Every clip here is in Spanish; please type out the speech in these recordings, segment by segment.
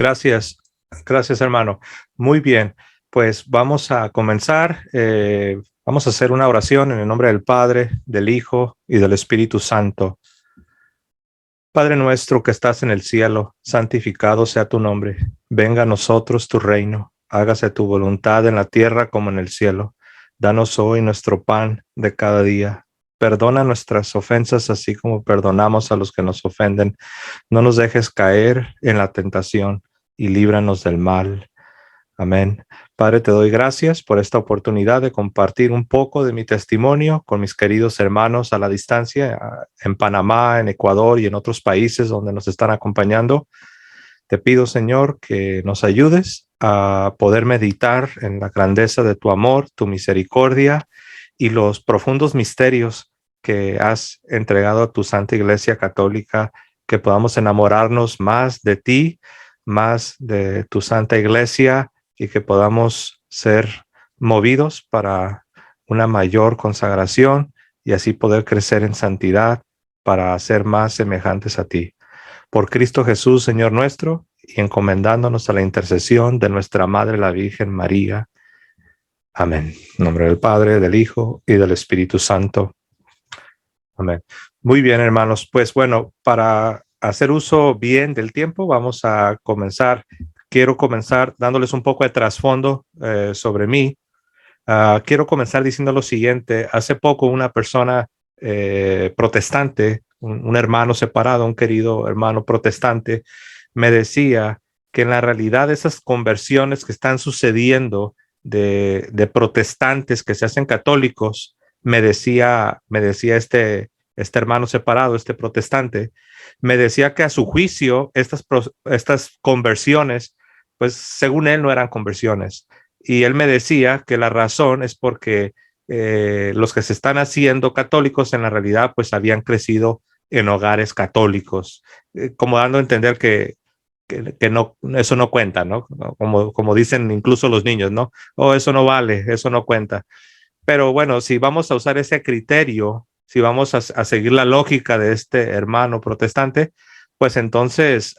Gracias, gracias hermano. Muy bien, pues vamos a comenzar. Vamos a hacer una oración en el nombre del Padre, del Hijo y del Espíritu Santo. Padre nuestro que estás en el cielo, santificado sea tu nombre. Venga a nosotros tu reino. Hágase tu voluntad en la tierra como en el cielo. Danos hoy nuestro pan de cada día. Perdona nuestras ofensas así como perdonamos a los que nos ofenden. No nos dejes caer en la tentación y líbranos del mal. Amén. Padre, te doy gracias por esta oportunidad de compartir un poco de mi testimonio con mis queridos hermanos a la distancia, en Panamá, en Ecuador y en otros países donde nos están acompañando. Te pido, Señor, que nos ayudes a poder meditar en la grandeza de tu amor, tu misericordia y los profundos misterios que has entregado a tu Santa Iglesia Católica, que podamos enamorarnos más de ti, más de tu Santa Iglesia, y que podamos ser movidos para una mayor consagración y así poder crecer en santidad para ser más semejantes a ti. Por Cristo Jesús, Señor nuestro, y encomendándonos a la intercesión de nuestra Madre, la Virgen María. Amén. En nombre del Padre, del Hijo y del Espíritu Santo. Amén. Muy bien, hermanos. Pues bueno, para hacer uso bien del tiempo, vamos a comenzar. Quiero comenzar dándoles un poco de trasfondo sobre mí. Quiero comenzar diciendo lo siguiente. Hace poco una persona protestante, un hermano separado, un querido hermano protestante, me decía que en la realidad esas conversiones que están sucediendo de protestantes que se hacen católicos, me decía este hermano separado, este protestante, me decía que a su juicio estas conversiones, pues según él no eran conversiones. Y él me decía que la razón es porque los que se están haciendo católicos en la realidad pues habían crecido en hogares católicos, como dando a entender que no, eso no cuenta, ¿no? Como dicen incluso los niños, ¿no? Oh, eso no vale, eso no cuenta. Pero bueno, si vamos a usar ese criterio, si vamos a seguir la lógica de este hermano protestante, pues entonces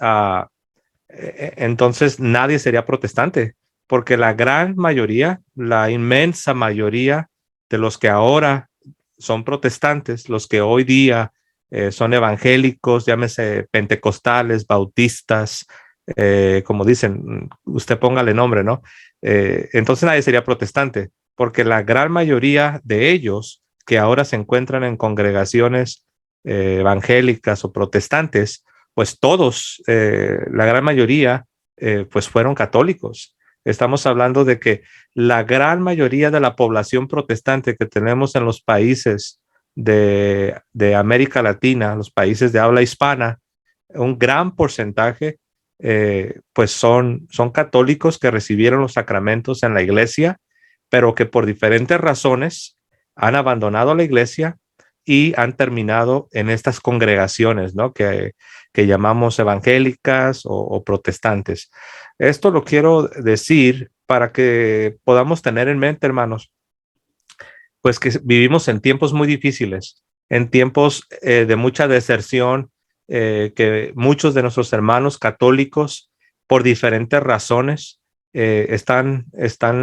nadie sería protestante, porque la gran mayoría, la inmensa mayoría de los que ahora son protestantes, los que hoy día son evangélicos, llámese pentecostales, bautistas, como dicen, usted póngale nombre, ¿no? Entonces nadie sería protestante, porque la gran mayoría de ellos que ahora se encuentran en congregaciones evangélicas o protestantes, pues todos, la gran mayoría, pues fueron católicos. Estamos hablando de que la gran mayoría de la población protestante que tenemos en los países de América Latina, los países de habla hispana, un gran porcentaje, pues son católicos que recibieron los sacramentos en la iglesia, pero que por diferentes razones han abandonado la iglesia y han terminado en estas congregaciones, ¿no? Que llamamos evangélicas o protestantes. Esto lo quiero decir para que podamos tener en mente, hermanos, pues que vivimos en tiempos muy difíciles, en tiempos de mucha deserción, que muchos de nuestros hermanos católicos, por diferentes razones, están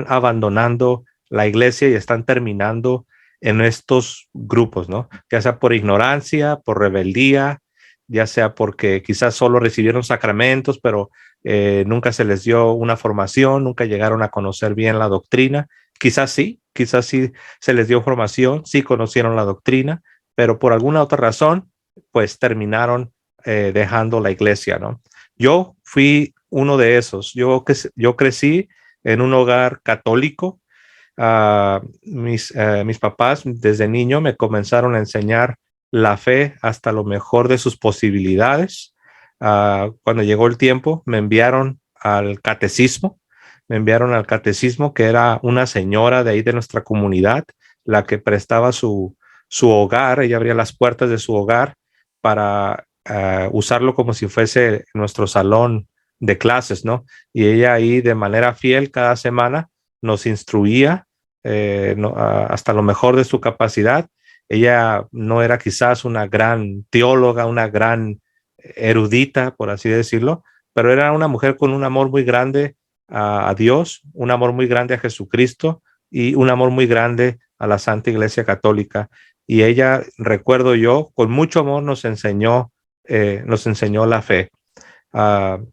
abandonando la iglesia y están terminando en estos grupos, ¿no? Ya sea por ignorancia, por rebeldía, ya sea porque quizás solo recibieron sacramentos, pero nunca se les dio una formación, nunca llegaron a conocer bien la doctrina. Quizás sí se les dio formación, sí conocieron la doctrina, pero por alguna otra razón, pues terminaron dejando la iglesia, ¿no? Yo fui uno de esos. Yo crecí en un hogar católico. Mis papás desde niño me comenzaron a enseñar la fe hasta lo mejor de sus posibilidades. Cuando llegó el tiempo, me enviaron al catecismo, que era una señora de ahí de nuestra comunidad, la que prestaba su hogar. Ella abría las puertas de su hogar para usarlo como si fuese nuestro salón de clases, ¿no? Y ella ahí de manera fiel cada semana nos instruía hasta lo mejor de su capacidad. Ella no era quizás una gran teóloga, una gran erudita, por así decirlo, pero era una mujer con un amor muy grande a Dios, un amor muy grande a Jesucristo y un amor muy grande a la Santa Iglesia Católica. Y ella, recuerdo yo, con mucho amor nos enseñó la fe. Uh,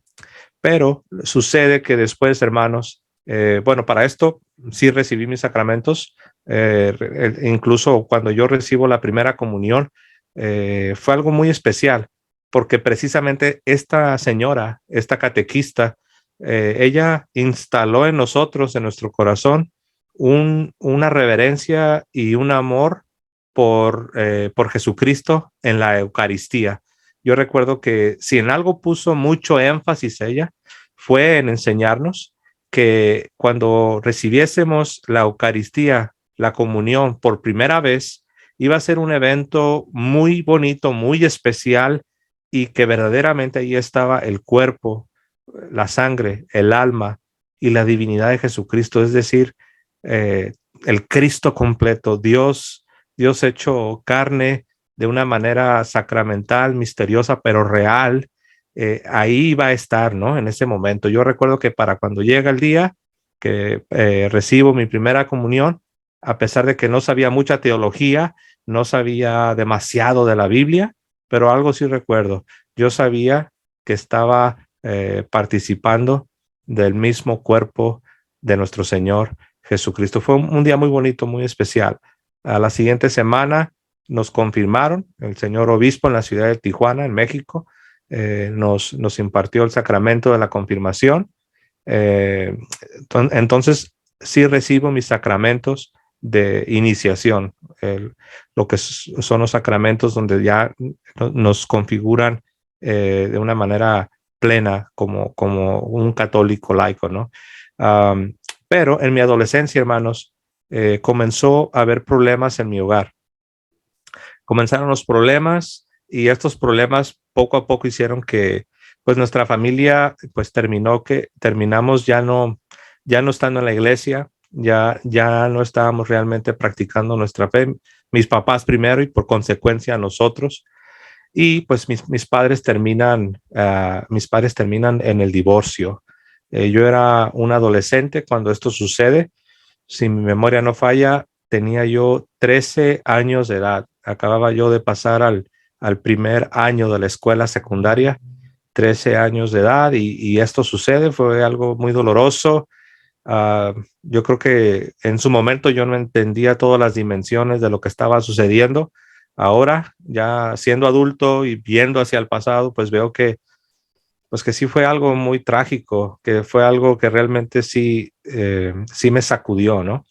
pero sucede que después, hermanos, bueno, para esto sí recibí mis sacramentos. Incluso cuando yo recibo la primera comunión, fue algo muy especial, porque precisamente esta señora, esta catequista, ella instaló en nosotros, en nuestro corazón, una reverencia y un amor por Jesucristo en la Eucaristía. Yo recuerdo que si en algo puso mucho énfasis ella, fue en enseñarnos que cuando recibiésemos la Eucaristía, la comunión por primera vez, iba a ser un evento muy bonito, muy especial, y que verdaderamente ahí estaba el cuerpo, la sangre, el alma y la divinidad de Jesucristo, es decir, eh, el Cristo completo, Dios hecho carne de una manera sacramental, misteriosa, pero real. Ahí va a estar, ¿no? En ese momento. Yo recuerdo que para cuando llega el día que recibo mi primera comunión, a pesar de que no sabía mucha teología, no sabía demasiado de la Biblia, pero algo sí recuerdo. Yo sabía que estaba participando del mismo cuerpo de nuestro Señor Jesucristo. Fue un día muy bonito, muy especial. A la siguiente semana nos confirmaron, el señor obispo en la ciudad de Tijuana, en México, nos impartió el sacramento de la confirmación. Eh, entonces, sí recibo mis sacramentos de iniciación, lo que son los sacramentos donde ya nos configuran de una manera plena como un católico laico, ¿no? Pero en mi adolescencia, hermanos, comenzó a haber problemas en mi hogar. Comenzaron los problemas y estos problemas poco a poco hicieron que pues nuestra familia pues terminamos ya no estando en la iglesia, ya no estábamos realmente practicando nuestra fe, mis papás primero y por consecuencia nosotros. Y pues mis padres terminan en el divorcio. Yo era un adolescente cuando esto sucede. Si mi memoria no falla, tenía yo 13 años de edad. Acababa yo de pasar al primer año de la escuela secundaria, 13 años de edad, y esto sucede. Fue algo muy doloroso. Yo creo que en su momento yo no entendía todas las dimensiones de lo que estaba sucediendo. Ahora, ya siendo adulto y viendo hacia el pasado, pues veo pues que sí fue algo muy trágico, que fue algo que realmente sí me sacudió, ¿no?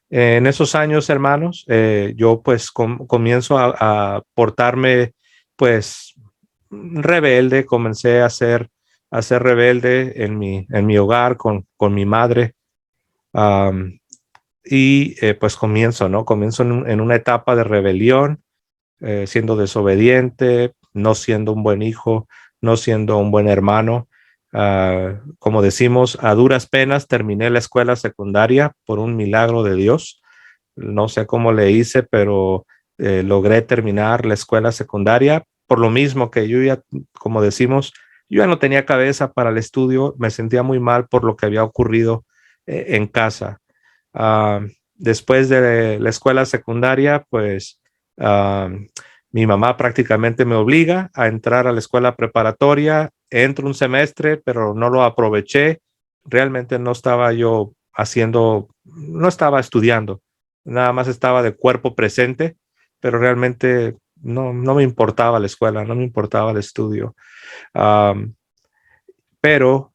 En esos años, hermanos, yo pues comienzo a portarme pues rebelde, comencé a ser rebelde en mi hogar con mi madre. Um, pues comienzo, ¿no? Comienzo en una etapa de rebelión, siendo desobediente, no siendo un buen hijo, no siendo un buen hermano. Como decimos, a duras penas terminé la escuela secundaria por un milagro de Dios. No sé cómo le hice, pero logré terminar la escuela secundaria. Por lo mismo que yo ya, como decimos, yo ya no tenía cabeza para el estudio, me sentía muy mal por lo que había ocurrido en casa. Después de la escuela secundaria, pues mi mamá prácticamente me obliga a entrar a la escuela preparatoria. Entro un semestre, pero no lo aproveché. Realmente no estaba estudiando, nada más estaba de cuerpo presente, pero realmente no me importaba la escuela, no me importaba el estudio. Um, pero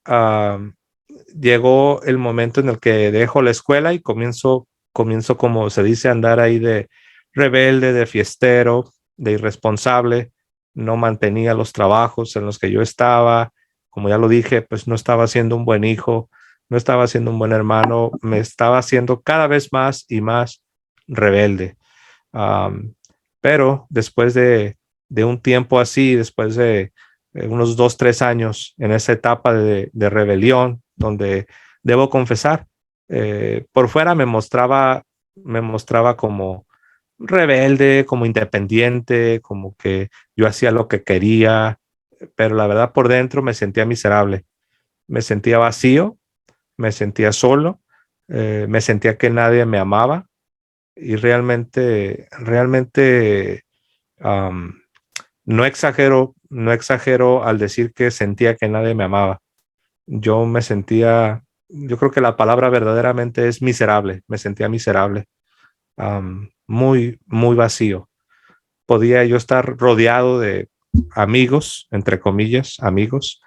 llegó el momento en el que dejo la escuela y comienzo, como se dice, a andar ahí de rebelde, de fiestero, de irresponsable. No mantenía los trabajos en los que yo estaba. Como ya lo dije, pues no estaba siendo un buen hijo, no estaba siendo un buen hermano, me estaba haciendo cada vez más y más rebelde. Um, pero después de un tiempo así, después de unos 2, 3 años en esa etapa de rebelión, donde debo confesar, por fuera me mostraba como rebelde, como independiente, como que yo hacía lo que quería, pero la verdad por dentro me sentía miserable, me sentía vacío, me sentía solo, me sentía que nadie me amaba y realmente um, no exagero al decir que sentía que nadie me amaba. Yo creo que la palabra verdaderamente es miserable, me sentía miserable, muy, muy vacío. Podía yo estar rodeado de amigos, entre comillas, amigos,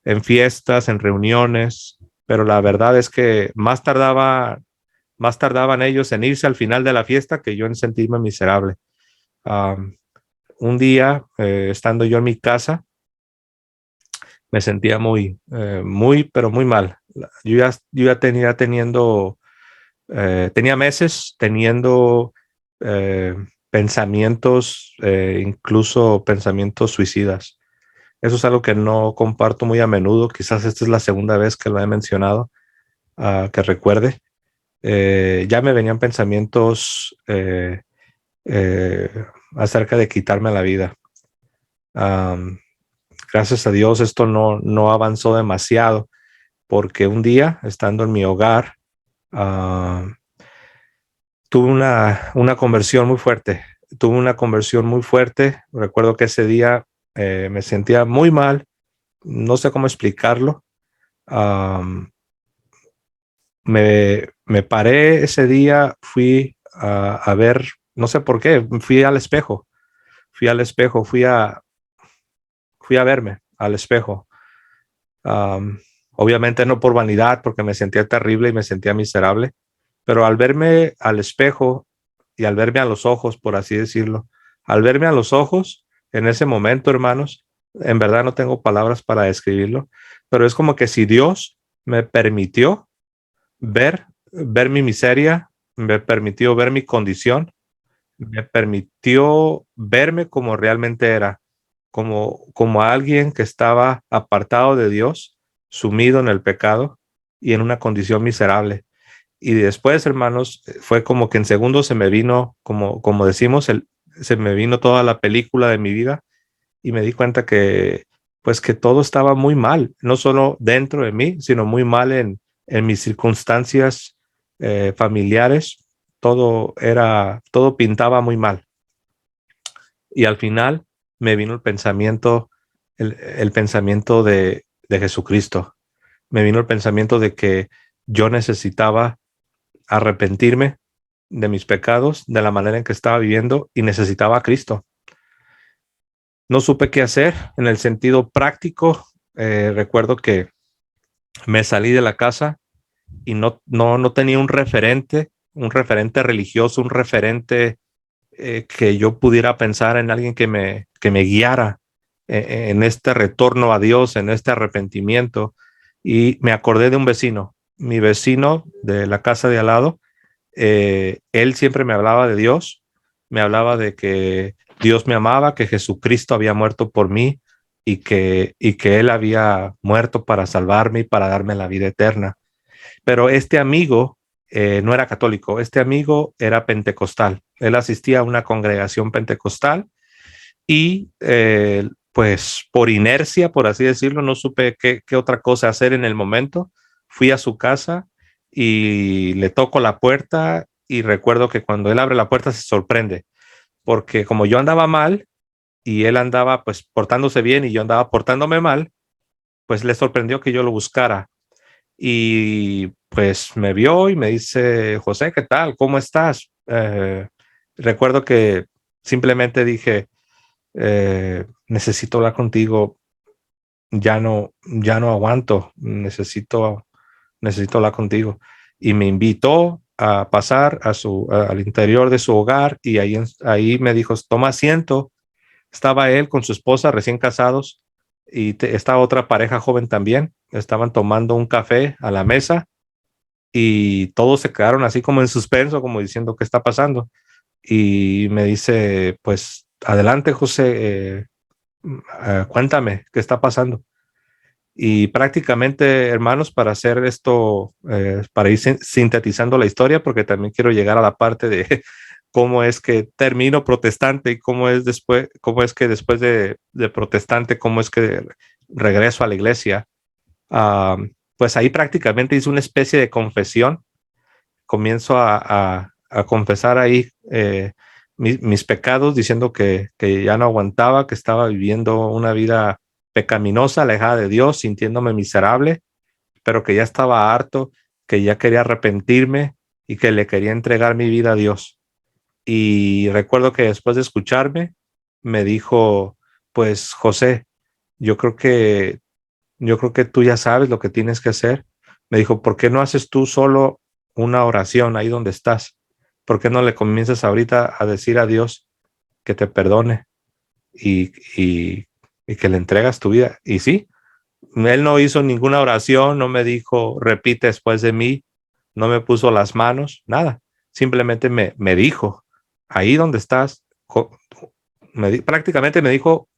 en fiestas, en reuniones, pero la verdad es que más tardaban ellos en irse al final de la fiesta que yo en sentirme miserable. Um, un día, estando yo en mi casa, me sentía muy, pero muy mal. Yo ya tenía meses teniendo eh, pensamientos, incluso pensamientos suicidas. Eso es algo que no comparto muy a menudo. Quizás esta es la segunda vez que lo he mencionado, que recuerde. Ya me venían pensamientos eh, acerca de quitarme la vida. Um, Gracias a Dios esto no avanzó demasiado porque un día, estando en mi hogar, uh, tuve una conversión muy fuerte. Tuve una conversión muy fuerte. Recuerdo que ese día me sentía muy mal. No sé cómo explicarlo. Um, me paré ese día, fui a ver, no sé por qué, fui al espejo, fui a verme al espejo. Um, Obviamente no por vanidad, porque me sentía terrible y me sentía miserable, pero al verme al espejo y al verme a los ojos, por así decirlo, al verme a los ojos, en ese momento, hermanos, en verdad no tengo palabras para describirlo, pero es como que si Dios me permitió ver mi miseria, me permitió ver mi condición, me permitió verme como realmente era, como alguien que estaba apartado de Dios, sumido en el pecado y en una condición miserable. Y después, hermanos, fue como que en segundos se me vino, como decimos, se me vino toda la película de mi vida y me di cuenta pues que todo estaba muy mal, no solo dentro de mí, sino muy mal en mis circunstancias familiares. Todo pintaba muy mal. Y al final me vino el pensamiento de Jesucristo. Me vino el pensamiento de que yo necesitaba arrepentirme de mis pecados, de la manera en que estaba viviendo y necesitaba a Cristo. No supe qué hacer en el sentido práctico. Recuerdo que me salí de la casa y no tenía un referente religioso, un referente que yo pudiera pensar en alguien que me guiara en este retorno a Dios, en este arrepentimiento. Y me acordé de un vecino, mi vecino de la casa de al lado. Él siempre me hablaba de Dios, me hablaba de que Dios me amaba, que Jesucristo había muerto por mí y que Él había muerto para salvarme y para darme la vida eterna. Pero este amigo no era católico, este amigo era pentecostal. Él asistía a una congregación pentecostal y pues por inercia, por así decirlo, no supe qué otra cosa hacer en el momento. Fui a su casa y le toco la puerta y recuerdo que cuando él abre la puerta se sorprende, porque como yo andaba mal y él andaba pues portándose bien y yo andaba portándome mal, pues le sorprendió que yo lo buscara. Y pues me vio y me dice, José, ¿qué tal? ¿Cómo estás? Recuerdo que simplemente dije, necesito hablar contigo, ya no aguanto, necesito hablar contigo. Y me invitó a pasar al interior de su hogar y ahí me dijo, toma asiento. Estaba él con su esposa recién casados y estaba otra pareja joven también. Estaban tomando un café a la mesa y todos se quedaron así como en suspenso, como diciendo qué está pasando. Y me dice, pues adelante, José, cuéntame qué está pasando. Y prácticamente, hermanos, para hacer esto, para ir sintetizando la historia, porque también quiero llegar a la parte de cómo es que termino protestante y cómo es que después de protestante, cómo es que regreso a la iglesia. Pues ahí prácticamente hice una especie de confesión. Comienzo a confesar ahí mis pecados, diciendo que ya no aguantaba, que estaba viviendo una vida pecaminosa, alejada de Dios, sintiéndome miserable, pero que ya estaba harto, que ya quería arrepentirme y que le quería entregar mi vida a Dios. Y recuerdo que después de escucharme, me dijo, pues José, yo creo que, yo creo que tú ya sabes lo que tienes que hacer. Me dijo, ¿por qué no haces tú solo una oración ahí donde estás? ¿Por qué no le comienzas ahorita a decir a Dios que te perdone y, y, y que le entregas tu vida? Y sí, él no hizo ninguna oración, no me dijo, repite después de mí, no me puso las manos, nada. Simplemente me dijo, ahí donde estás, prácticamente me dijo,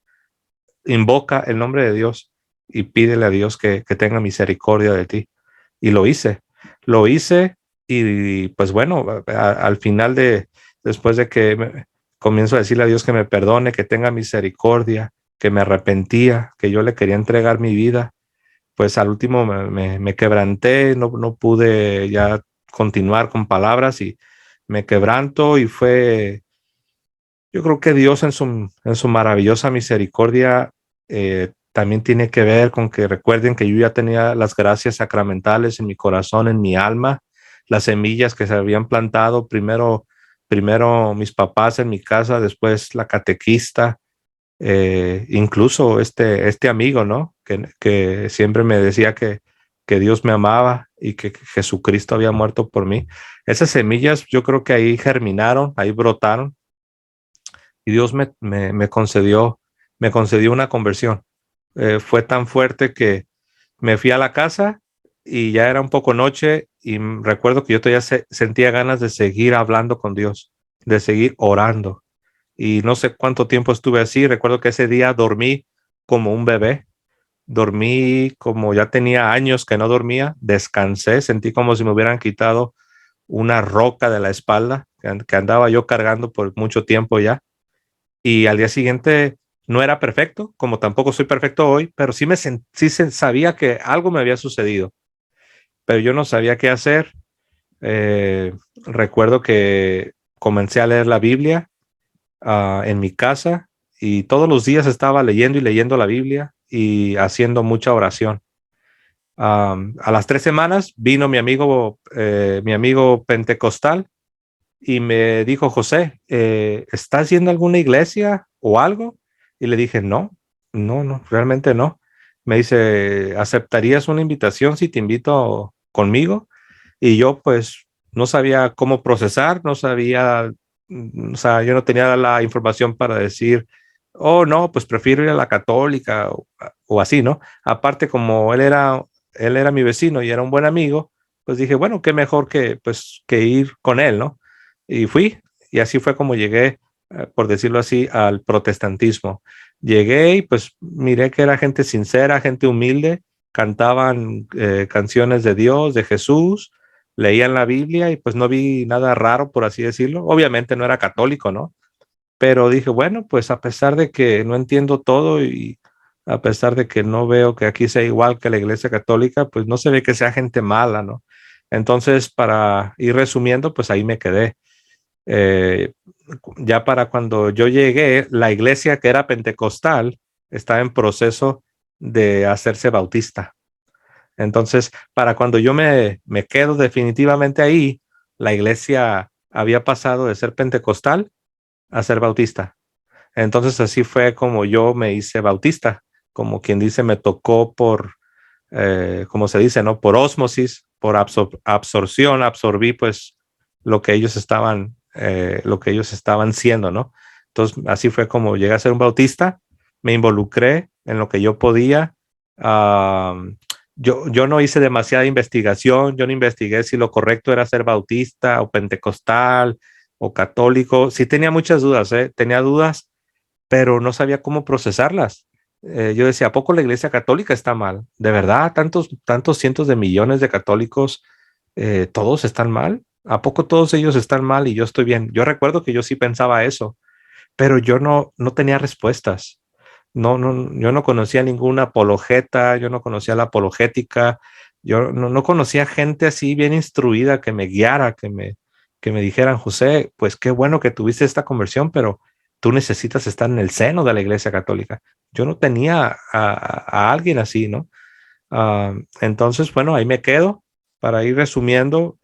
invoca el nombre de Dios y pídele a Dios que tenga misericordia de ti. Y lo hice y pues bueno, al final después de que comienzo a decirle a Dios que me perdone, que tenga misericordia, que me arrepentía, que yo le quería entregar mi vida, pues al último me quebranté, no pude ya continuar con palabras y me quebranto y yo creo que Dios en su maravillosa misericordia también tiene que ver con que recuerden que yo ya tenía las gracias sacramentales en mi corazón, en mi alma, las semillas que se habían plantado, primero mis papás en mi casa, después la catequista, incluso este amigo, ¿no? Que siempre me decía que Dios me amaba y que Jesucristo había muerto por mí. Esas semillas yo creo que ahí germinaron, ahí brotaron y Dios me concedió una conversión. Fue tan fuerte que me fui a la casa y ya era un poco noche y recuerdo que yo todavía sentía ganas de seguir hablando con Dios, de seguir orando. Y no sé cuánto tiempo estuve así. Recuerdo que ese día dormí como un bebé, dormí como ya tenía años que no dormía, descansé, sentí como si me hubieran quitado una roca de la espalda que andaba yo cargando por mucho tiempo ya. Y al día siguiente no era perfecto, como tampoco soy perfecto hoy, pero sabía que algo me había sucedido, pero yo no sabía qué hacer. Recuerdo que comencé a leer la Biblia en mi casa y todos los días estaba leyendo y leyendo la Biblia y haciendo mucha oración. A las 3 semanas vino mi amigo pentecostal y me dijo, José, ¿estás yendo a alguna iglesia o algo? Y le dije, no, realmente no. Me dice, ¿aceptarías una invitación si te invito conmigo? Y yo pues no sabía cómo procesar, no sabía, o sea, yo no tenía la información para decir, oh, no, pues prefiero ir a la católica o así, ¿no? Aparte, como él era mi vecino y era un buen amigo, pues dije, bueno, qué mejor pues, que ir con él, ¿no? Y fui, y así fue como llegué, por decirlo así, al protestantismo. Llegué y pues miré que era gente sincera, gente humilde, cantaban canciones de Dios, de Jesús, leían la Biblia y pues no vi nada raro, por así decirlo. Obviamente no era católico, ¿no? Pero dije, bueno, pues a pesar de que no entiendo todo y a pesar de que no veo que aquí sea igual que la Iglesia Católica, pues no se ve que sea gente mala, ¿no? Entonces, para ir resumiendo, pues ahí me quedé. Eh, ya para cuando yo llegué, la iglesia que era pentecostal estaba en proceso de hacerse bautista. Entonces, para cuando yo me quedo definitivamente ahí, la iglesia había pasado de ser pentecostal a ser bautista. Entonces, así fue como yo me hice bautista, como quien dice, me tocó como se dice, ¿no? Por ósmosis, por absorción, absorbí pues lo que ellos estaban siendo, ¿no? Entonces, así fue como llegué a ser un bautista, me involucré en lo que yo podía. Uh, yo no hice demasiada investigación, yo no investigué si lo correcto era ser bautista o pentecostal o católico. Sí tenía muchas dudas, tenía dudas, pero no sabía cómo procesarlas. Yo decía, ¿a poco la Iglesia Católica está mal? ¿De verdad? Tantos cientos de millones de católicos, todos están mal. ¿A poco todos ellos están mal y yo estoy bien? Yo recuerdo que yo sí pensaba eso, pero yo no tenía respuestas. Yo no conocía ninguna apologeta, yo no conocía la apologética, yo no conocía gente así bien instruida que me guiara, que me dijeran, José, pues qué bueno que tuviste esta conversión, pero tú necesitas estar en el seno de la Iglesia Católica. Yo no tenía a alguien así, ¿no? Entonces, bueno, ahí me quedo. Para ir resumiendo,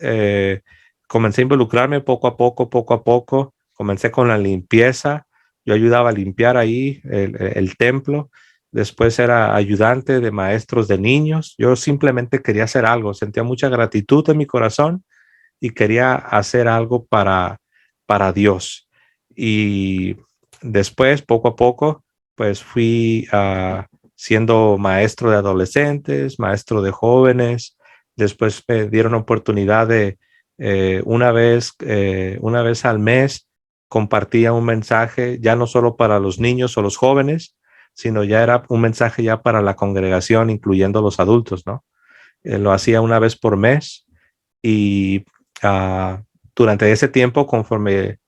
comencé a involucrarme poco a poco, poco a poco. Comencé con la limpieza. Yo ayudaba a limpiar ahí el templo. Después era ayudante de maestros de niños. Yo simplemente quería hacer algo. Sentía mucha gratitud en mi corazón y quería hacer algo para Dios. Y después, poco a poco, pues fui siendo maestro de adolescentes, maestro de jóvenes. Después me dieron oportunidad de una vez al mes compartía un mensaje ya no solo para los niños o los jóvenes, sino ya era un mensaje ya para la congregación, incluyendo los adultos, ¿no? Lo hacía una vez por mes y uh, durante ese tiempo, conforme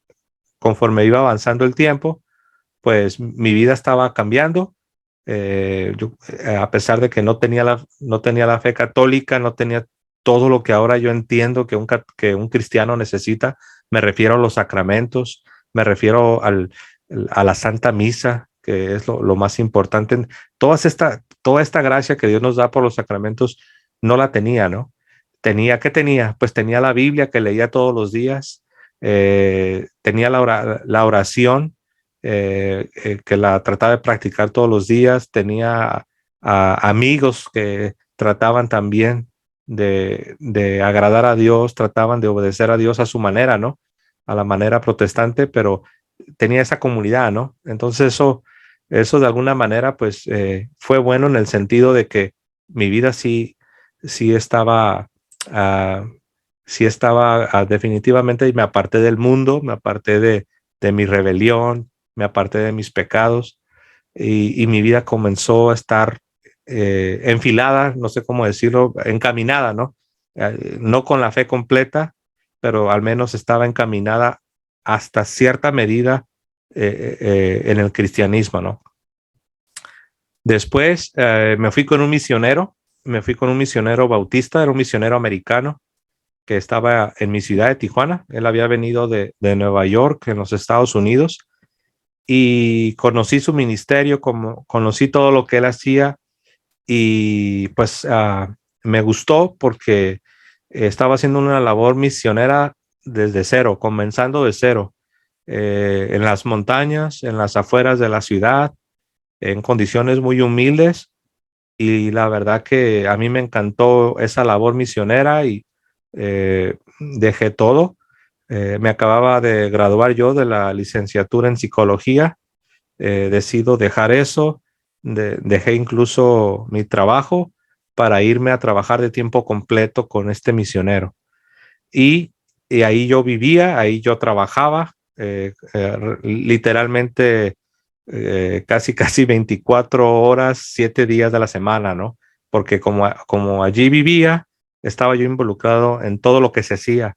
iba avanzando el tiempo, pues mi vida estaba cambiando. A pesar de que no tenía la fe católica, no tenía todo lo que ahora yo entiendo que un cristiano necesita. Me refiero a los sacramentos, me refiero a la Santa Misa, que es lo más importante. Toda esta gracia que Dios nos da por los sacramentos, no la tenía, ¿no? ¿Qué tenía? Pues tenía la Biblia que leía todos los días, tenía la oración, que la trataba de practicar todos los días, tenía amigos que trataban también de agradar a Dios, trataban de obedecer a Dios a su manera, ¿no? A la manera protestante, pero tenía esa comunidad, ¿no? Entonces eso de alguna manera, pues fue bueno en el sentido de que mi vida sí estaba, uh, definitivamente, y me aparté del mundo, me aparté de mi rebelión, me aparté de mis pecados y mi vida comenzó a estar enfilada, no sé cómo decirlo, encaminada, ¿no? No con la fe completa, pero al menos estaba encaminada hasta cierta medida en el cristianismo, ¿no? Después me fui con un misionero bautista, era un misionero americano que estaba en mi ciudad de Tijuana. Él había venido de Nueva York, en los Estados Unidos, y conocí su ministerio, conocí todo lo que él hacía y pues me gustó porque estaba haciendo una labor misionera desde cero, comenzando de cero, en las montañas, en las afueras de la ciudad, en condiciones muy humildes y la verdad que a mí me encantó esa labor misionera y dejé todo. Me acababa de graduar yo de la licenciatura en psicología. Decido dejar eso, dejé incluso mi trabajo para irme a trabajar de tiempo completo con este misionero. Y, y ahí yo vivía, ahí yo trabajaba, literalmente casi 24 horas, 7 días de la semana, ¿no? Porque como allí vivía, estaba yo involucrado en todo lo que se hacía.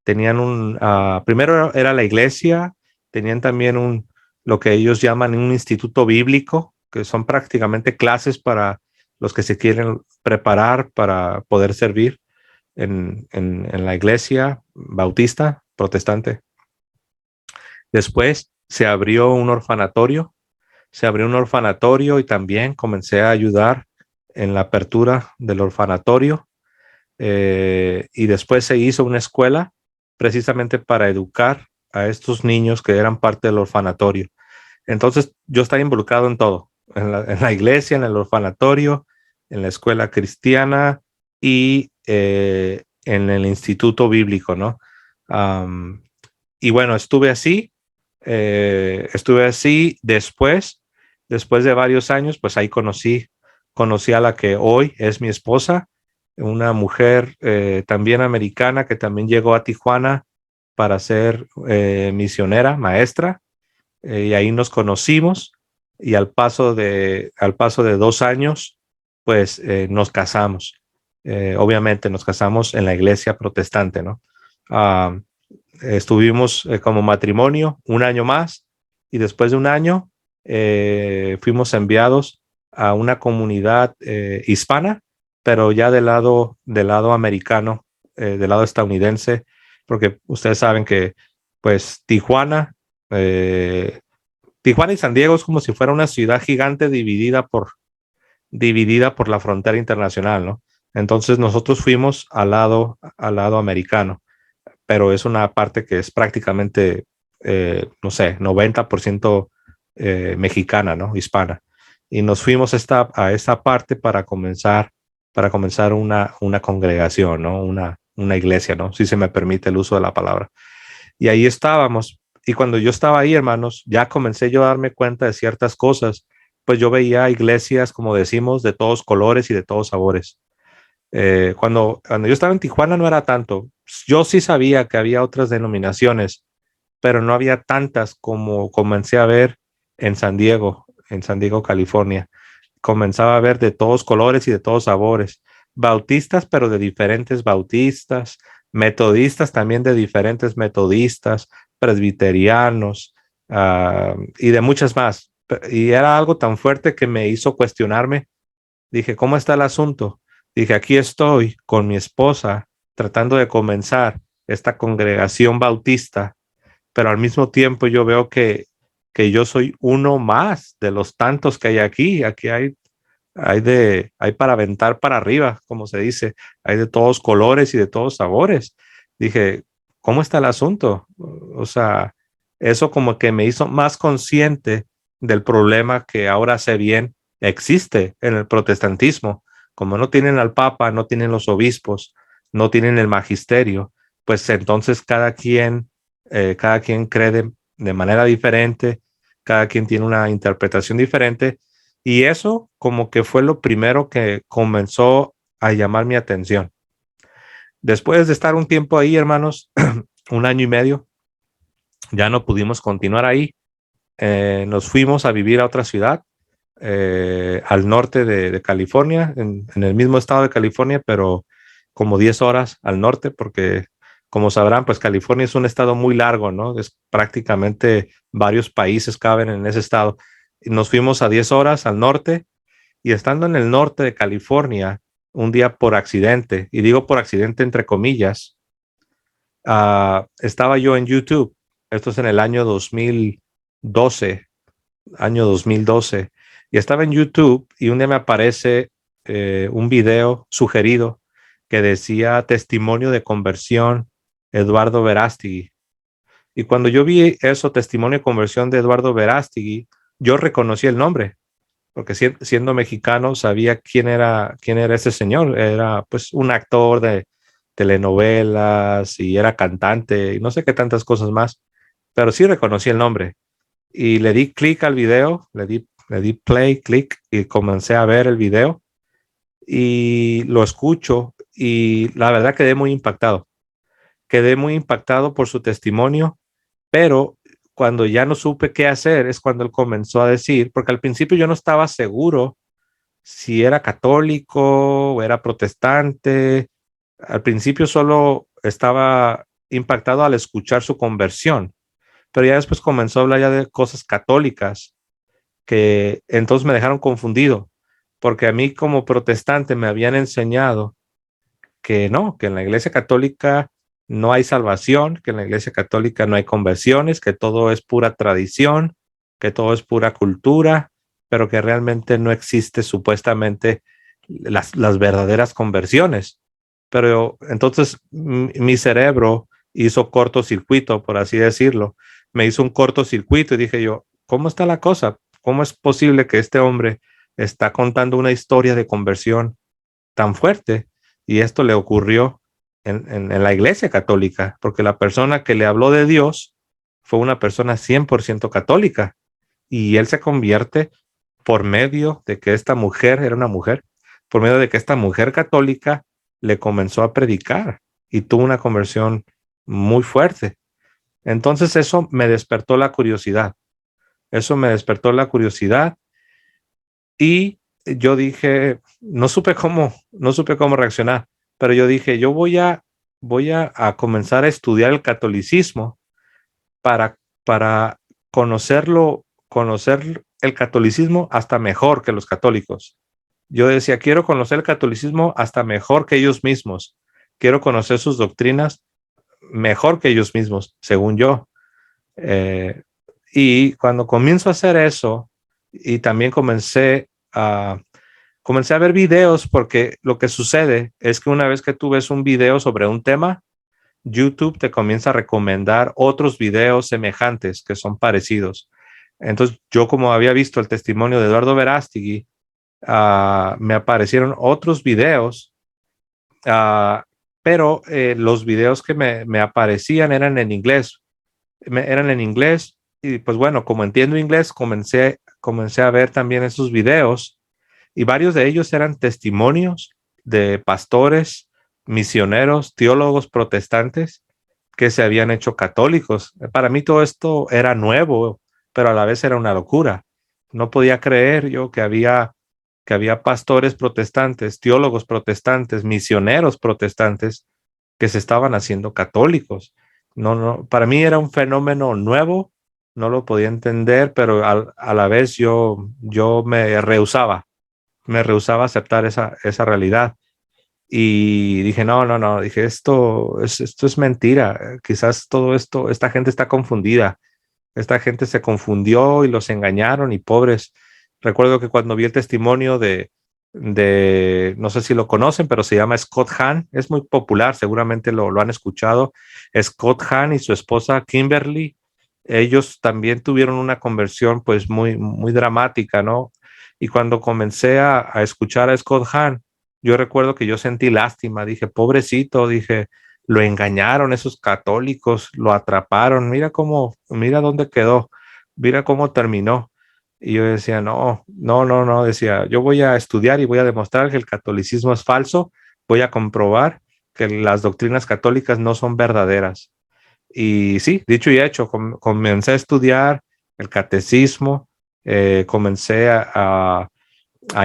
Tenían primero era la iglesia, tenían también lo que ellos llaman un instituto bíblico, que son prácticamente clases para los que se quieren preparar para poder servir en la iglesia bautista, protestante. Después se abrió un orfanatorio y también comencé a ayudar en la apertura del orfanatorio. Y después se hizo una escuela precisamente para educar a estos niños que eran parte del orfanatorio. Entonces yo estaba involucrado en todo, en la iglesia, en el orfanatorio, en la escuela cristiana y en el instituto bíblico, ¿no? Y bueno, estuve así después de varios años, pues ahí conocí a la que hoy es mi esposa, una mujer también americana que también llegó a Tijuana para ser misionera, maestra, y ahí nos conocimos y al paso de 2 años, pues nos casamos. Obviamente nos casamos en la iglesia protestante, ¿no? Ah, estuvimos como matrimonio un año más y después de un año fuimos enviados a una comunidad hispana, pero ya del lado americano, del lado estadounidense, porque ustedes saben que pues eh, Tijuana y San Diego es como si fuera una ciudad gigante dividida por la frontera internacional, ¿no? Entonces nosotros fuimos al lado americano, pero es una parte que es prácticamente, no sé, 90% mexicana, ¿no? Hispana. Y nos fuimos a esta parte para comenzar una congregación, ¿no? Una iglesia, ¿no? Si se me permite el uso de la palabra. Y ahí estábamos. Y cuando yo estaba ahí, hermanos, ya comencé yo a darme cuenta de ciertas cosas. Pues yo veía iglesias, como decimos, de todos colores y de todos sabores. Cuando yo estaba en Tijuana no era tanto. Yo sí sabía que había otras denominaciones, pero no había tantas como comencé a ver en San Diego, California. Comenzaba a ver de todos colores y de todos sabores. Bautistas, pero de diferentes bautistas, metodistas también de diferentes metodistas, presbiterianos, y de muchas más. Y era algo tan fuerte que me hizo cuestionarme. Dije, ¿cómo está el asunto? Dije, aquí estoy con mi esposa tratando de comenzar esta congregación bautista, pero al mismo tiempo yo veo que yo soy uno más de los tantos que hay aquí. Aquí hay para aventar para arriba, como se dice. Hay de todos colores y de todos sabores. Dije, ¿cómo está el asunto? O sea, eso como que me hizo más consciente del problema que ahora sé bien existe en el protestantismo. Como no tienen al papa, no tienen los obispos, no tienen el magisterio, pues entonces cada quien cree de manera diferente, cada quien tiene una interpretación diferente y eso como que fue lo primero que comenzó a llamar mi atención. Después de estar un tiempo ahí, hermanos, un año y medio, ya no pudimos continuar ahí. Nos fuimos a vivir a otra ciudad, al norte de California, en el mismo estado de California, pero como 10 horas al norte, porque como sabrán, pues California es un estado muy largo, ¿no? Es prácticamente varios países caben en ese estado. Y nos fuimos a 10 horas al norte y estando en el norte de California, un día por accidente, y digo por accidente entre comillas, estaba yo en YouTube. Esto es en el año 2012, y estaba en YouTube y un día me aparece un video sugerido que decía testimonio de conversión Eduardo Verástegui. Y cuando yo vi eso, testimonio de conversión de Eduardo Verástegui, yo reconocí el nombre porque siendo mexicano sabía quién era ese señor. Era pues un actor de telenovelas y era cantante y no sé qué tantas cosas más, pero sí reconocí el nombre y le di clic al video, le di play, clic y comencé a ver el video y lo escucho y la verdad quedé muy impactado por su testimonio, pero cuando ya no supe qué hacer es cuando él comenzó a decir, porque al principio yo no estaba seguro si era católico o era protestante. Al principio solo estaba impactado al escuchar su conversión, pero ya después comenzó a hablar ya de cosas católicas que entonces me dejaron confundido, porque a mí como protestante me habían enseñado que no, que en la iglesia católica no hay salvación, que en la iglesia católica no hay conversiones, que todo es pura tradición, que todo es pura cultura, pero que realmente no existe supuestamente las verdaderas conversiones. Pero entonces mi cerebro hizo cortocircuito, por así decirlo. Me hizo un cortocircuito y dije yo, ¿cómo está la cosa? ¿Cómo es posible que este hombre está contando una historia de conversión tan fuerte? Y esto le ocurrió en la iglesia católica, porque la persona que le habló de Dios fue una persona 100% católica y él se convierte por medio de que esta mujer era una mujer, por medio de que esta mujer católica le comenzó a predicar y tuvo una conversión muy fuerte. Entonces eso me despertó la curiosidad. Eso me despertó la curiosidad y yo dije, no supe cómo reaccionar, pero yo dije, yo voy a voy a comenzar a estudiar el catolicismo para conocer el catolicismo hasta mejor que los católicos. Yo decía, quiero conocer el catolicismo hasta mejor que ellos mismos. Quiero conocer sus doctrinas mejor que ellos mismos, según yo. Eh, y cuando comienzo a hacer eso, y también comencé a ver videos, porque lo que sucede es que una vez que tú ves un video sobre un tema, YouTube te comienza a recomendar otros videos semejantes que son parecidos. Entonces, yo como había visto el testimonio de Eduardo Verástegui, me aparecieron otros videos, uh, pero los videos que me aparecían eran en inglés. Eran en inglés y pues bueno, como entiendo inglés, comencé a ver también esos videos y varios de ellos eran testimonios de pastores, misioneros, teólogos protestantes que se habían hecho católicos. Para mí todo esto era nuevo, pero a la vez era una locura. No podía creer yo que había pastores protestantes, teólogos protestantes, misioneros protestantes que se estaban haciendo católicos. No, para mí era un fenómeno nuevo, no lo podía entender, pero a la vez yo me rehusaba a aceptar esa realidad. Y dije, no, dije, esto es mentira. Quizás todo esto, esta gente está confundida. Esta gente se confundió y los engañaron y pobres. Recuerdo que cuando vi el testimonio no sé si lo conocen, pero se llama Scott Hahn. Es muy popular, seguramente lo han escuchado. Scott Hahn y su esposa Kimberly, ellos también tuvieron una conversión pues muy dramática, ¿no? Y cuando comencé a escuchar a Scott Hahn, yo recuerdo que yo sentí lástima, dije, pobrecito, dije, lo engañaron esos católicos, lo atraparon, mira dónde quedó, mira cómo terminó. Y yo decía, no, decía, yo voy a estudiar y voy a demostrar que el catolicismo es falso, voy a comprobar que las doctrinas católicas no son verdaderas. Y sí, dicho y hecho, comencé a estudiar el catecismo, comencé a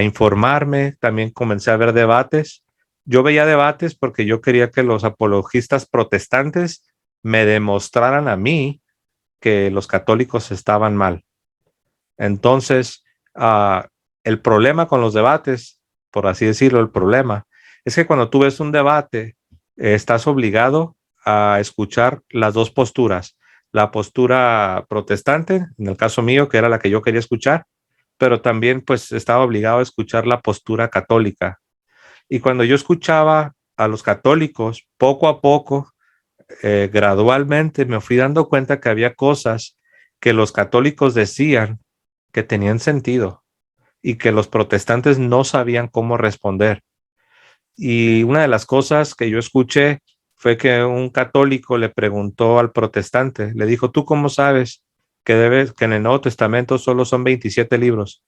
informarme, también comencé a ver debates. Yo veía debates porque yo quería que los apologistas protestantes me demostraran a mí que los católicos estaban mal. Entonces, el problema con los debates, por así decirlo, el problema es que cuando tú ves un debate, estás obligado a escuchar las dos posturas. La postura protestante, en el caso mío, que era la que yo quería escuchar, pero también pues estaba obligado a escuchar la postura católica. Y cuando yo escuchaba a los católicos, poco a poco, gradualmente me fui dando cuenta que había cosas que los católicos decían que tenían sentido y que los protestantes no sabían cómo responder. Y una de las cosas que yo escuché fue que un católico le preguntó al protestante, le dijo, ¿tú cómo sabes que en el Nuevo Testamento solo son 27 libros?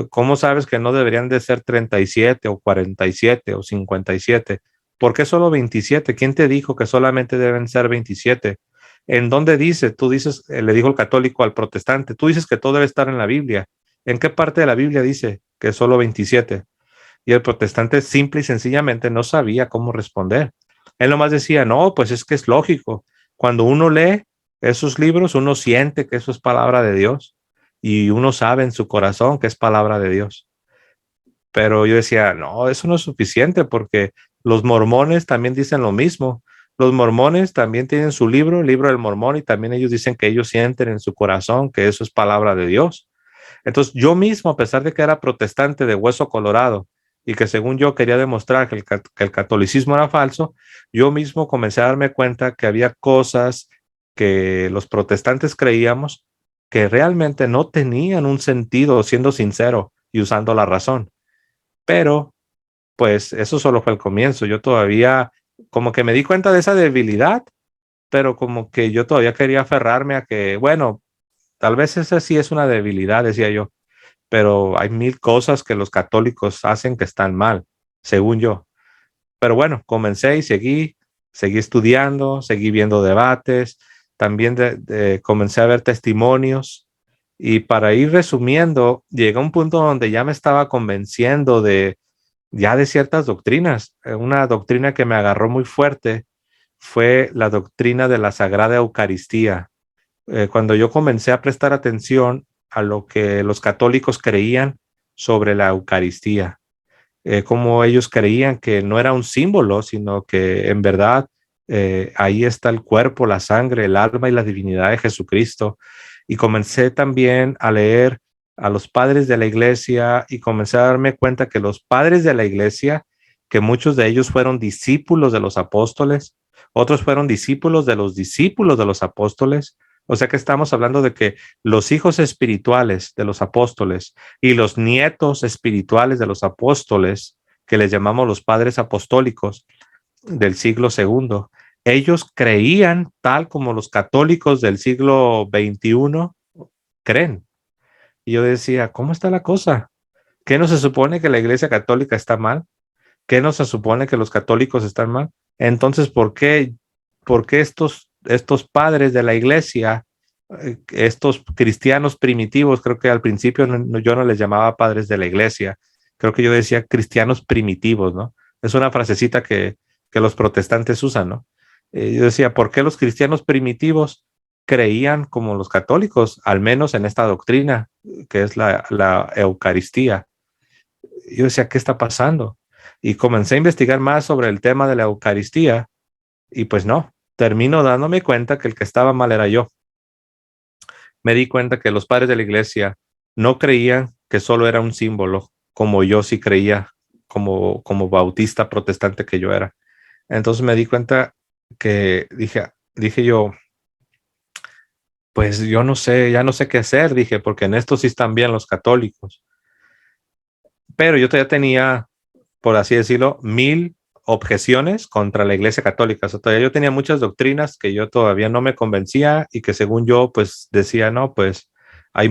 ¿Cómo sabes que no deberían de ser 37 o 47 o 57? ¿Por qué solo 27? ¿Quién te dijo que solamente deben ser 27? ¿En dónde dice? Tú dices, le dijo el católico al protestante, tú dices que todo debe estar en la Biblia. ¿En qué parte de la Biblia dice que solo 27? Y el protestante simple y sencillamente no sabía cómo responder. Él nomás decía, no, pues es que es lógico. Cuando uno lee esos libros, uno siente que eso es palabra de Dios y uno sabe en su corazón que es palabra de Dios. Pero yo decía, no, eso no es suficiente porque los mormones también dicen lo mismo. Los mormones también tienen su libro, el libro del mormón, y también ellos dicen que ellos sienten en su corazón que eso es palabra de Dios. Entonces yo mismo, a pesar de que era protestante de hueso colorado y que según yo quería demostrar que el catolicismo era falso, yo mismo comencé a darme cuenta que había cosas que los protestantes creíamos que realmente no tenían un sentido, siendo sincero y usando la razón. Pero pues eso solo fue el comienzo. Yo todavía como que me di cuenta de esa debilidad, pero como que yo todavía quería aferrarme a que, bueno, tal vez esa sí es una debilidad, decía yo, pero hay mil cosas que los católicos hacen que están mal, según yo. Pero bueno, comencé y seguí estudiando, seguí viendo debates, también comencé a ver testimonios y para ir resumiendo, llegué a un punto donde ya me estaba convenciendo ya de ciertas doctrinas. Una doctrina que me agarró muy fuerte fue la doctrina de la Sagrada Eucaristía. Cuando yo comencé a prestar atención a lo que los católicos creían sobre la Eucaristía, como ellos creían que no era un símbolo, sino que en verdad ahí está el cuerpo, la sangre, el alma y la divinidad de Jesucristo. Y comencé también a leer a los padres de la iglesia y comencé a darme cuenta que los padres de la iglesia, que muchos de ellos fueron discípulos de los apóstoles, otros fueron discípulos de los apóstoles. O sea que estamos hablando de que los hijos espirituales de los apóstoles y los nietos espirituales de los apóstoles, que les llamamos los padres apostólicos del siglo segundo, ellos creían tal como los católicos del siglo XXI creen. Y yo decía, ¿cómo está la cosa? ¿Qué no se supone que la iglesia católica está mal? ¿Qué no se supone que los católicos están mal? Entonces, ¿por qué estos padres de la iglesia, estos cristianos primitivos, creo que al principio yo no les llamaba padres de la iglesia, creo que yo decía cristianos primitivos, ¿no? Es una frasecita que los protestantes usan, ¿no? Yo decía, ¿por qué los cristianos primitivos creían como los católicos, al menos en esta doctrina, que es la Eucaristía? Yo decía, ¿qué está pasando? Y comencé a investigar más sobre el tema de la Eucaristía y pues no, termino dándome cuenta que el que estaba mal era yo. Me di cuenta que los padres de la iglesia no creían que solo era un símbolo, como yo sí creía, como bautista protestante que yo era. Entonces me di cuenta que dije yo, pues yo no sé, ya no sé qué hacer, dije, porque en esto sí están bien los católicos. Pero yo todavía tenía, por así decirlo, 1000 objeciones contra la Iglesia Católica. O sea, todavía yo tenía muchas doctrinas que yo todavía no me convencía y que según yo, pues decía, no, pues hay,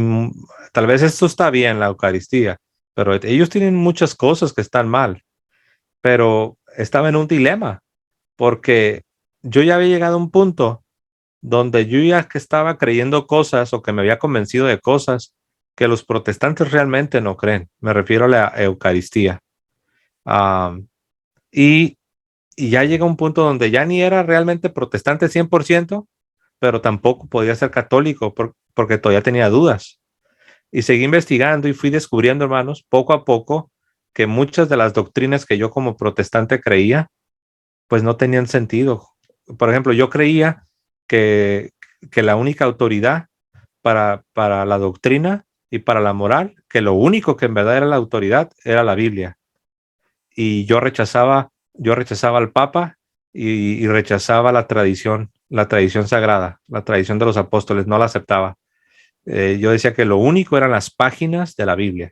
tal vez esto está bien, la Eucaristía, pero ellos tienen muchas cosas que están mal. Pero estaba en un dilema porque yo ya había llegado a un punto donde yo ya que estaba creyendo cosas o que me había convencido de cosas que los protestantes realmente no creen. Me refiero a la Eucaristía. Um, y, y ya llega un punto donde ya ni era realmente protestante 100%, pero tampoco podía ser católico porque todavía tenía dudas. Y seguí investigando y fui descubriendo, hermanos, poco a poco, que muchas de las doctrinas que yo como protestante creía, pues no tenían sentido. Por ejemplo, yo creía que, que la única autoridad para la doctrina y para la moral, que lo único que en verdad era la autoridad era la Biblia. Y yo rechazaba al Papa y rechazaba la tradición sagrada, la tradición de los apóstoles, no la aceptaba. Yo decía que lo único eran las páginas de la Biblia,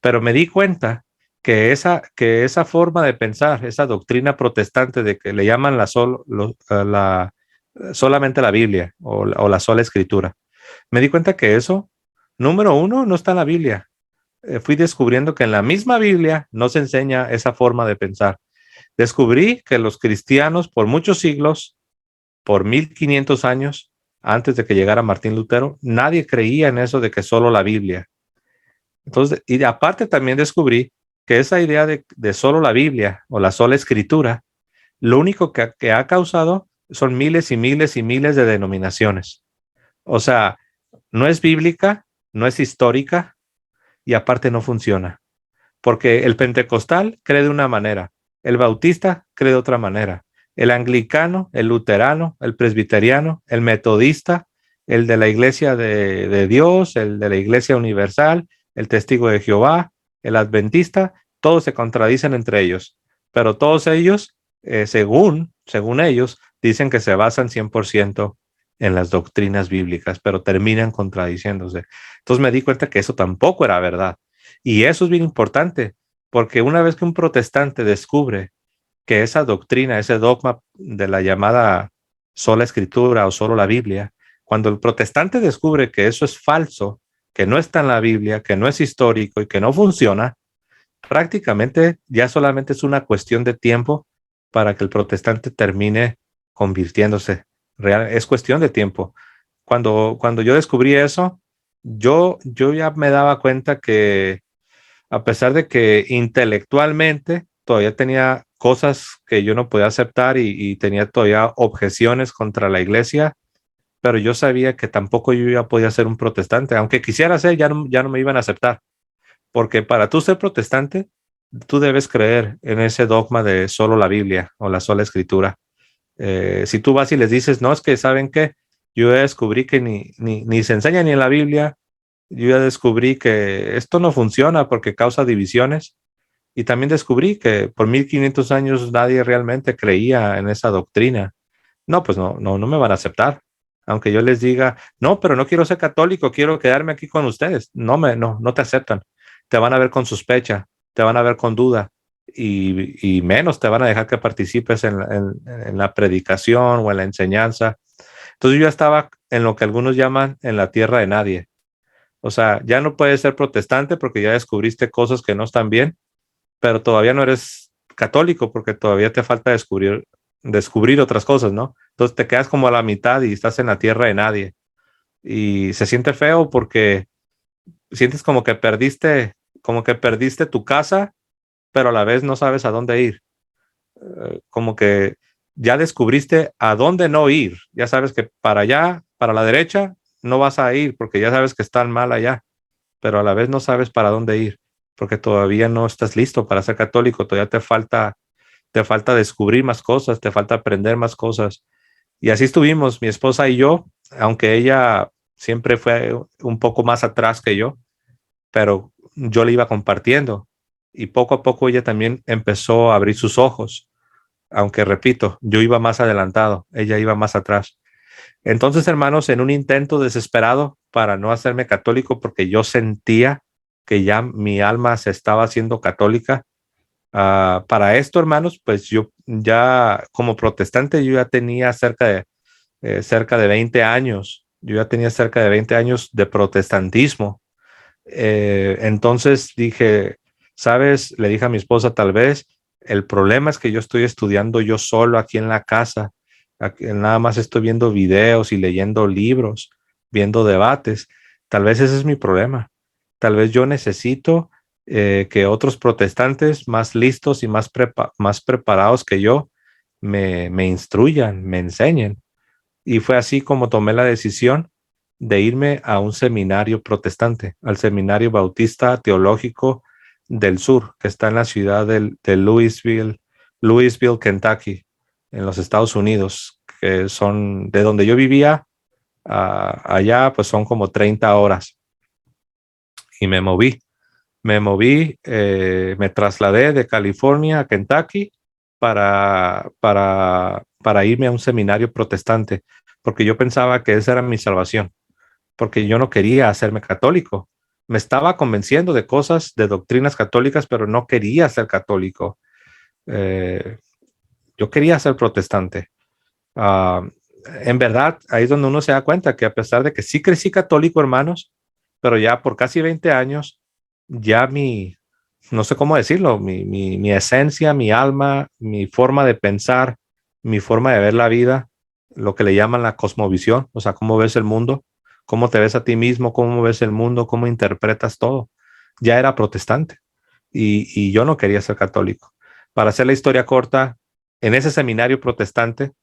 pero me di cuenta que esa forma de pensar, esa doctrina protestante de que le llaman solamente la Biblia o la sola escritura, me di cuenta que eso, número uno, no está en la Biblia. Fui descubriendo que en la misma Biblia no se enseña esa forma de pensar. Descubrí que los cristianos por muchos siglos, por 1500 años, antes de que llegara Martín Lutero, nadie creía en eso de que solo la Biblia. Entonces, y aparte también descubrí que esa idea de solo la Biblia o la sola escritura, lo único que ha causado son miles y miles y miles de denominaciones. O sea, no es bíblica, no es histórica y aparte no funciona. Porque el pentecostal cree de una manera, el bautista cree de otra manera, el anglicano, el luterano, el presbiteriano, el metodista, el de la iglesia de Dios, el de la iglesia universal, el testigo de Jehová, el adventista, todos se contradicen entre ellos, pero todos ellos, según ellos, dicen que se basan 100% en las doctrinas bíblicas, pero terminan contradiciéndose. Entonces me di cuenta que eso tampoco era verdad. Y eso es bien importante, porque una vez que un protestante descubre que esa doctrina, ese dogma de la llamada sola escritura o solo la Biblia, cuando el protestante descubre que eso es falso, que no está en la Biblia, que no es histórico y que no funciona, prácticamente ya solamente es una cuestión de tiempo para que el protestante termine convirtiéndose. Es cuestión de tiempo. Cuando yo descubrí eso, yo ya me daba cuenta que a pesar de que intelectualmente todavía tenía cosas que yo no podía aceptar y tenía todavía objeciones contra la iglesia, pero yo sabía que tampoco yo ya podía ser un protestante, aunque quisiera ser, ya no me iban a aceptar, porque para tú ser protestante, tú debes creer en ese dogma de solo la Biblia o la sola escritura. Si tú vas y les dices, no, es que saben que yo ya descubrí que ni se enseña ni en la Biblia, yo ya descubrí que esto no funciona porque causa divisiones. Y también descubrí que por 1500 años nadie realmente creía en esa doctrina. No, pues no me van a aceptar. Aunque yo les diga, no, pero no quiero ser católico, quiero quedarme aquí con ustedes. No te aceptan. Te van a ver con sospecha, te van a ver con duda y menos te van a dejar que participes en la predicación o en la enseñanza. Entonces yo ya estaba en lo que algunos llaman en la tierra de nadie. O sea, ya no puedes ser protestante porque ya descubriste cosas que no están bien, pero todavía no eres católico porque todavía te falta descubrir otras cosas, ¿no? Entonces te quedas como a la mitad y estás en la tierra de nadie. Y se siente feo porque sientes como que perdiste tu casa, pero a la vez no sabes a dónde ir. Como que ya descubriste a dónde no ir. Ya sabes que para allá, para la derecha, no vas a ir porque ya sabes que están mal allá, pero a la vez no sabes para dónde ir porque todavía no estás listo para ser católico, todavía te falta descubrir más cosas, te falta aprender más cosas. Y así estuvimos, mi esposa y yo, aunque ella siempre fue un poco más atrás que yo, pero yo le iba compartiendo. Y poco a poco ella también empezó a abrir sus ojos, aunque repito, yo iba más adelantado, ella iba más atrás. Entonces, hermanos, en un intento desesperado para no hacerme católico, porque yo sentía que ya mi alma se estaba haciendo católica, para esto, hermanos, pues yo ya como protestante, yo ya tenía cerca de 20 años, yo ya tenía cerca de 20 años de protestantismo. Entonces dije, sabes, le dije a mi esposa, tal vez el problema es que yo estoy estudiando yo solo aquí en la casa, aquí, nada más estoy viendo videos y leyendo libros, viendo debates, tal vez ese es mi problema, tal vez yo necesito que otros protestantes más listos y más preparados que yo me instruyan, me enseñen. Y fue así como tomé la decisión de irme a un seminario protestante, al Seminario Bautista Teológico del Sur, que está en la ciudad de Louisville, Kentucky, en los Estados Unidos, que son de donde yo vivía allá, pues son como 30 horas. Y me trasladé de California a Kentucky para irme a un seminario protestante, porque yo pensaba que esa era mi salvación, porque yo no quería hacerme católico. Me estaba convenciendo de cosas, de doctrinas católicas, pero no quería ser católico. Eh, yo quería ser protestante. Uh, en verdad, ahí es donde uno se da cuenta que a pesar de que sí crecí católico, hermanos, pero ya por casi 20 años, ya no sé cómo decirlo, mi esencia, mi alma, mi forma de pensar, mi forma de ver la vida, lo que le llaman la cosmovisión, o sea, cómo ves el mundo, cómo te ves a ti mismo, cómo ves el mundo, cómo interpretas todo. Ya era protestante y yo no quería ser católico. Para hacer la historia corta, en ese seminario protestante,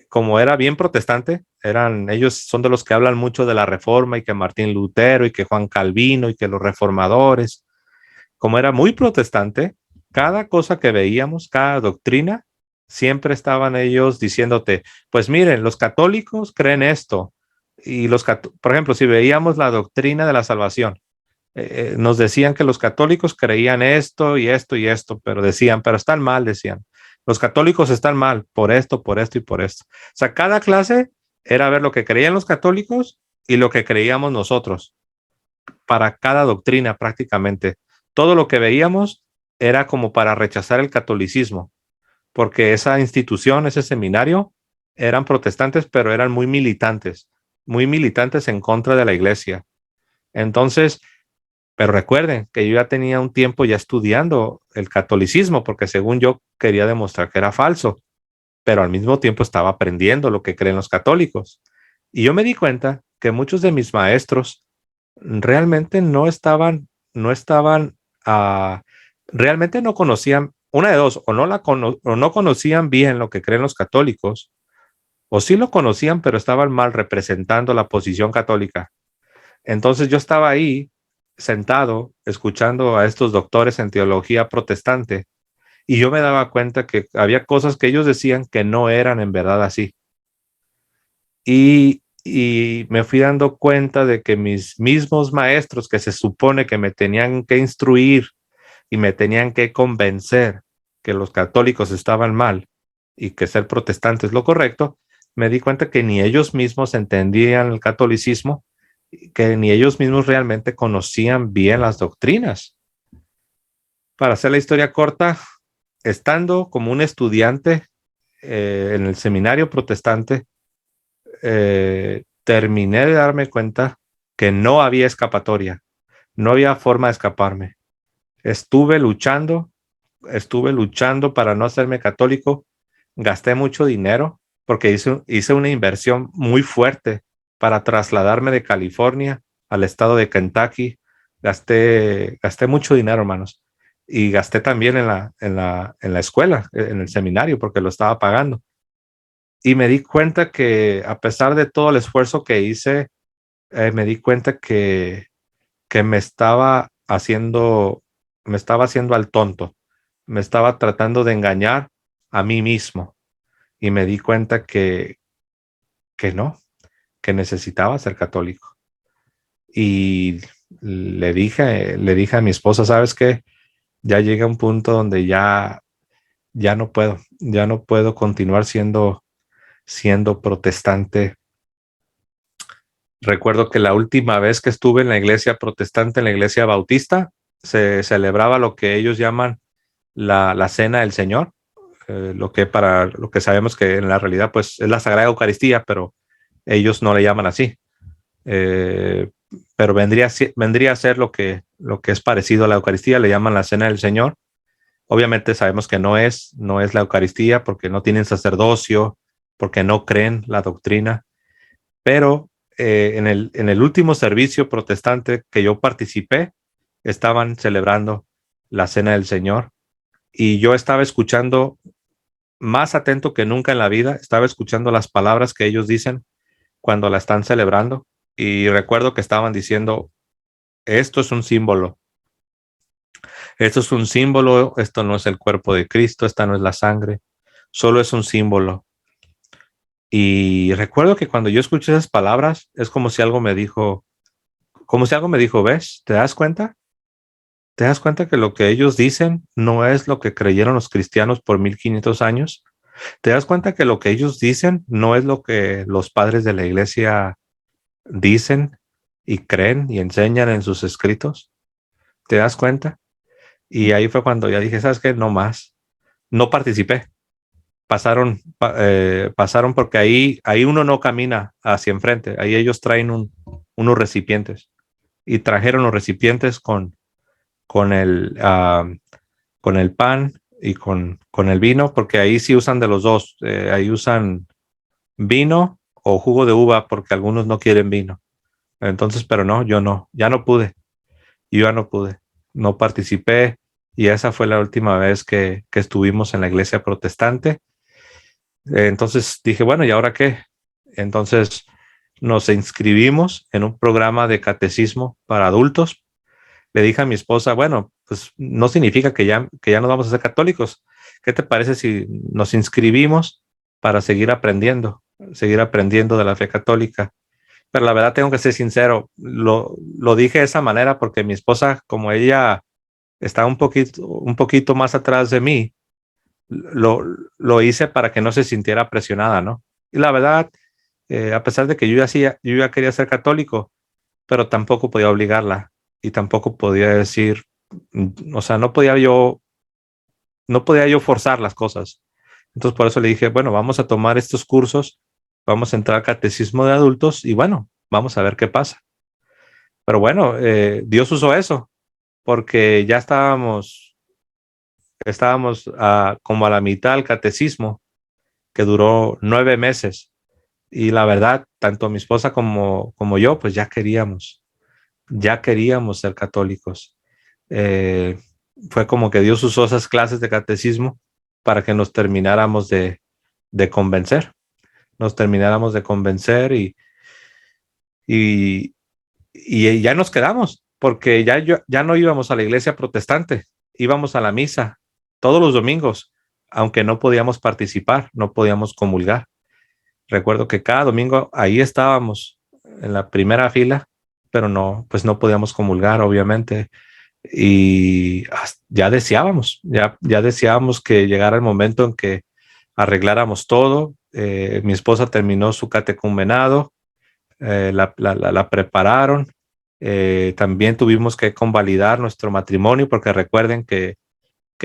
como era bien protestante, ellos son de los que hablan mucho de la reforma y que Martín Lutero y que Juan Calvino y que los reformadores, como era muy protestante, cada cosa que veíamos, cada doctrina, siempre estaban ellos diciéndote, pues miren, los católicos creen esto. Y por ejemplo, si veíamos la doctrina de la salvación, nos decían que los católicos creían esto y esto y esto, pero decían, pero están mal, decían. Los católicos están mal por esto y por esto. O sea, cada clase era ver lo que creían los católicos y lo que creíamos nosotros para cada doctrina prácticamente. Todo lo que veíamos era como para rechazar el catolicismo, porque esa institución, ese seminario, eran protestantes, pero eran muy militantes en contra de la iglesia. Entonces, pero recuerden que yo ya tenía un tiempo ya estudiando el catolicismo, porque según yo quería demostrar que era falso, pero al mismo tiempo estaba aprendiendo lo que creen los católicos. Y yo me di cuenta que muchos de mis maestros realmente no estaban, realmente no conocían una de dos, o no conocían bien lo que creen los católicos, o sí lo conocían, pero estaban mal representando la posición católica. Entonces yo estaba ahí sentado escuchando a estos doctores en teología protestante y yo me daba cuenta que había cosas que ellos decían que no eran en verdad así. Y me fui dando cuenta de que mis mismos maestros que se supone que me tenían que instruir y me tenían que convencer que los católicos estaban mal y que ser protestante es lo correcto, me di cuenta que ni ellos mismos entendían el catolicismo, que ni ellos mismos realmente conocían bien las doctrinas. Para hacer la historia corta, estando como un estudiante en el seminario protestante, terminé de darme cuenta que no había escapatoria, no había forma de escaparme. Estuve luchando, estuve luchando para no hacerme católico, gasté mucho dinero porque hice una inversión muy fuerte para trasladarme de California al estado de Kentucky. Gasté mucho dinero, hermanos, y gasté también en la escuela, en el seminario, porque lo estaba pagando. Y me di cuenta que a pesar de todo el esfuerzo que hice, me di cuenta que me estaba haciendo al tonto, me estaba tratando de engañar a mí mismo y me di cuenta que no, que necesitaba ser católico. Y le dije a mi esposa, ¿sabes qué? Ya llega un punto donde ya no puedo continuar siendo protestante. Recuerdo que la última vez que estuve en la iglesia protestante, en la iglesia bautista, se celebraba lo que ellos llaman la cena del Señor, lo que sabemos que en la realidad pues es la Sagrada Eucaristía, pero ellos no le llaman así. Eh, pero vendría a ser lo que es parecido a la Eucaristía, le llaman la cena del Señor. Obviamente sabemos que no es la Eucaristía porque no tienen sacerdocio, porque no creen la doctrina, pero en el último servicio protestante que yo participé, estaban celebrando la cena del Señor y yo estaba escuchando más atento que nunca en la vida, estaba escuchando las palabras que ellos dicen cuando la están celebrando y recuerdo que estaban diciendo, esto es un símbolo, esto es un símbolo, esto no es el cuerpo de Cristo, esta no es la sangre, solo es un símbolo. Y recuerdo que cuando yo escuché esas palabras, es como si algo me dijo, ¿ves? ¿Te das cuenta? ¿Te das cuenta que lo que ellos dicen no es lo que creyeron los cristianos por 1500 años? ¿Te das cuenta que lo que ellos dicen no es lo que los padres de la iglesia dicen y creen y enseñan en sus escritos? ¿Te das cuenta? Y ahí fue cuando ya dije, ¿sabes qué? No más. No participé. Pasaron porque ahí uno no camina hacia enfrente. Ahí ellos traen unos recipientes y trajeron los recipientes con el, con el pan y con el vino, porque ahí sí usan de los dos. Ahí usan vino o jugo de uva porque algunos no quieren vino. Entonces, pero no, yo no, ya no pude, yo ya no pude, no participé y esa fue la última vez que estuvimos en la iglesia protestante. Entonces dije, bueno, ¿y ahora qué? Entonces nos inscribimos en un programa de catecismo para adultos. Le dije a mi esposa, bueno, pues no significa que ya no vamos a ser católicos. ¿Qué te parece si nos inscribimos para seguir aprendiendo de la fe católica? Pero la verdad tengo que ser sincero, lo dije de esa manera porque mi esposa, como ella está un poquito más atrás de mí, lo, lo hice para que no se sintiera presionada, ¿no? Y la verdad, a pesar de que yo ya quería ser católico, pero tampoco podía obligarla y tampoco podía decir, o sea, no podía yo forzar las cosas. Entonces por eso le dije, bueno, vamos a tomar estos cursos, vamos a entrar al catecismo de adultos y bueno, vamos a ver qué pasa. Pero bueno, Dios usó eso porque ya estábamos como a la mitad del catecismo que duró 9 meses y la verdad, tanto mi esposa como yo, pues ya queríamos ser católicos. fue como que Dios usó esas clases de catecismo para que nos termináramos de convencer. Nos termináramos de convencer y, y ya nos quedamos, porque ya no íbamos a la iglesia protestante, íbamos a la misa todos los domingos, aunque no podíamos participar, no podíamos comulgar. Recuerdo que cada domingo ahí estábamos en la primera fila, pero no, pues no podíamos comulgar, obviamente. Y ya deseábamos que llegara el momento en que arregláramos todo. Mi esposa terminó su catecumenado, la prepararon. También tuvimos que convalidar nuestro matrimonio porque recuerden que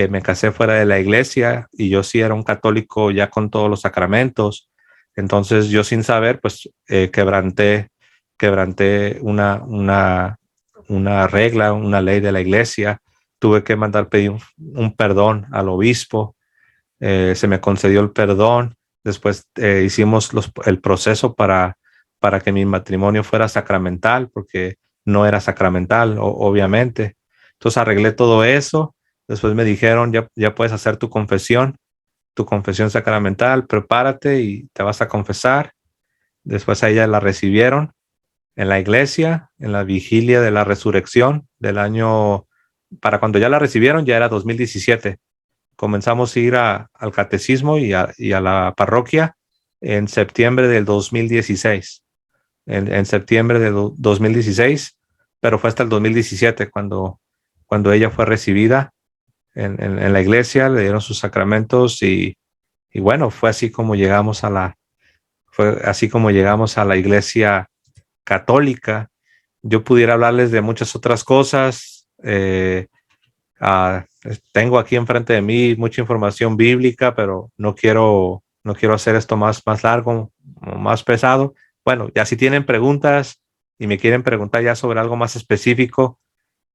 me casé fuera de la iglesia y yo sí era un católico ya con todos los sacramentos. Entonces yo sin saber, pues quebranté una regla, una ley de la iglesia. Tuve que mandar pedir un perdón al obispo. Se me concedió el perdón. Después hicimos el proceso para que mi matrimonio fuera sacramental, porque no era sacramental, obviamente. Entonces arreglé todo eso. Después me dijeron, ya puedes hacer tu confesión sacramental, prepárate y te vas a confesar. Después a ella la recibieron en la iglesia, en la vigilia de la resurrección del año, para cuando ya la recibieron, ya era 2017. Comenzamos a ir al catecismo y a la parroquia en septiembre del 2016. En septiembre de 2016, pero fue hasta el 2017 cuando ella fue recibida en la iglesia, le dieron sus sacramentos y bueno, fue así como llegamos a la iglesia católica. Yo pudiera hablarles de muchas otras cosas. Tengo aquí enfrente de mí mucha información bíblica, pero no quiero hacer esto más largo, más pesado. Bueno, ya si tienen preguntas y me quieren preguntar ya sobre algo más específico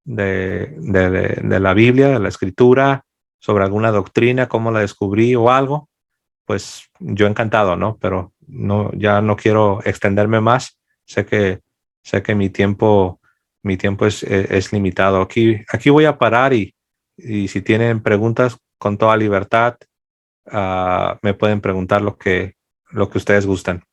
de la Biblia, de la Escritura, sobre alguna doctrina, cómo la descubrí o algo, pues yo encantado, ¿no? Pero no, ya no quiero extenderme más. Sé que, sé que mi tiempo es limitado. Aquí voy a parar y si tienen preguntas con toda libertad, me pueden preguntar lo que ustedes gustan.